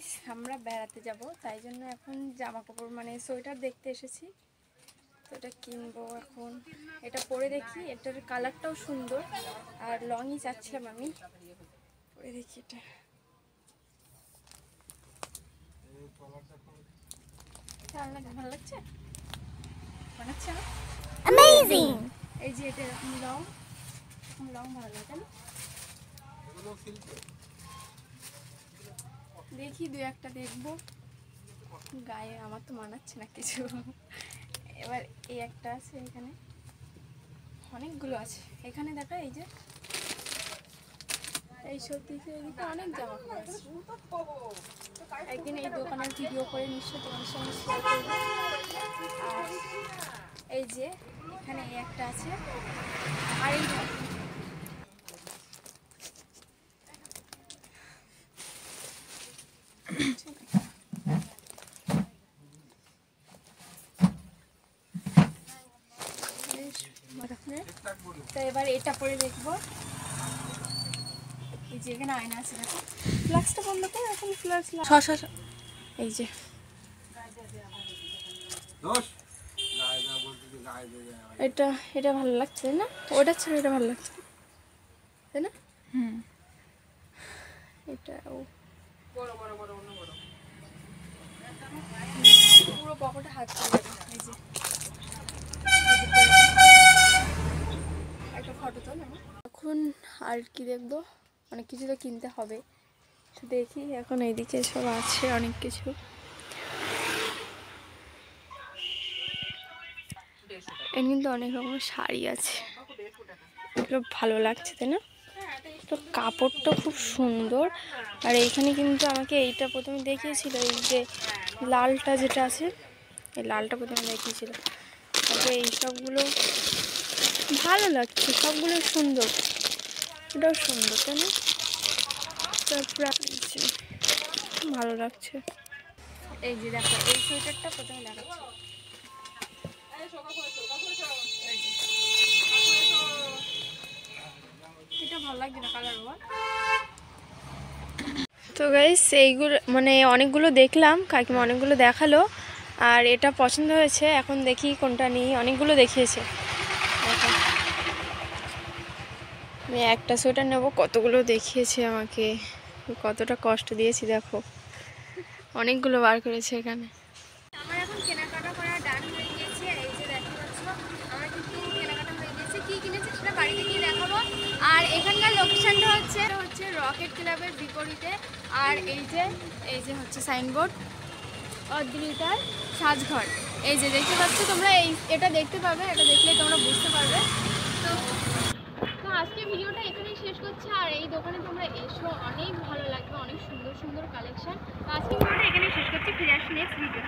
Guys, আমরা বেড়াতে যাব, তাই জন্য এখন জামা কাপড় মানে সোয়েটার দেখতে এসেছি। তো এটা কিনবো এখন। এটা পরে দেখি, এটার কালারটাও সুন্দর আর লংই চাচ্ছিলাম আমি। পরে দেখি এটা ভালো লাগছে, বানাচ্ছে না? অ্যামেজিং। এই যে এটা এরকম লং, লং ভালো লাগে না? দেখি দু একটা দেখবো গায়ে, আমার তো মানাচ্ছে না কিছু। এবার এই একটা আছে, এখানে অনেকগুলো আছে। এখানে দেখা, এই যে এইসব দিকে এদিকে অনেক জামা কাপড় আছে। একদিন এই দোকানের ভিডিও করে নিশ্চয়ই তোমার সঙ্গে শেয়ার করবো। আর এই যে এখানে এই একটা আছে, আর এই তো এবার এটা পরে দেখবো। এই যে এখানে আয়না আছে, দেখো ফ্লাক্সটা বন্ধ করে, এখন ফ্লাক্স এই যে এটা এটা ভালো লাগছে না, ওটা ছেড়ে এটা ভালো লাগছে তাই না? এটা পুরো পকেটে হাত চলে যাবে। এই যে একটা ফটো তো না, এখন আর কি দেখবো, অনেক কিছু তো কিনতে হবে। তো দেখি এখন এইদিকে সব আছে অনেক কিছু। এর কিন্তু অনেক রকমের শাড়ি আছে, এগুলো ভালো লাগছে তাই না? তো কাপড়টা খুব সুন্দর। আর এইখানে কিন্তু আমাকে এইটা প্রথমে দেখিয়েছিল, এই যে লালটা যেটা আছে, এই লালটা প্রথমে দেখিয়েছিল। তারপরে এই সবগুলো ভালো লাগছে, সবগুলো সুন্দর, এটাও সুন্দর তাই না? তারপরে ভালো লাগছে। এই যে দেখো, এই সোয়েটারটা প্রথমে দেখাচ্ছি। এটা ভালো লাগছে না কালার। তো গাইস, এইগুলো মানে অনেকগুলো দেখলাম, কাকিমা অনেকগুলো দেখালো, আর এটা পছন্দ হয়েছে। এখন দেখি কোনটা নিই, অনেকগুলো দেখিয়েছে। আমি একটা সোয়েটার নেবো, কতগুলো দেখিয়েছে আমাকে, কতটা কষ্ট দিয়েছি দেখো, অনেকগুলো বার করেছে এখানে। আমার এখন কেনাকাটা করা ডান হয়ে গিয়েছে। এই যে দেখতে পাচ্ছ, আমার কিন্তু কেনাকাটা হয়ে গিয়েছে। কি কিনেছি সেটা বাড়িতে গিয়ে দেখাবো। আর এখানকার লোকেশনটা হচ্ছে রকেট ক্লাবের বিপরীতে। আর এই যে হচ্ছে সাইনবোর্ড, অদ্রিতার সাজঘর। এই যে দেখতে পাচ্ছ তোমরা, এটা দেখতে পাবে, এটা দেখলে তোমরা বুঝতে পারবে। তো আজকে ভিডিওটা এখানেই শেষ করছি। আর এই দোকানে তোমরা এসো, অনেক ভালো লাগবে, অনেক সুন্দর সুন্দর কালেকশন। তো আজকে ভিডিওটা এখানেই শেষ করছি, ফিরে আসি নেক্সট ভিডিও।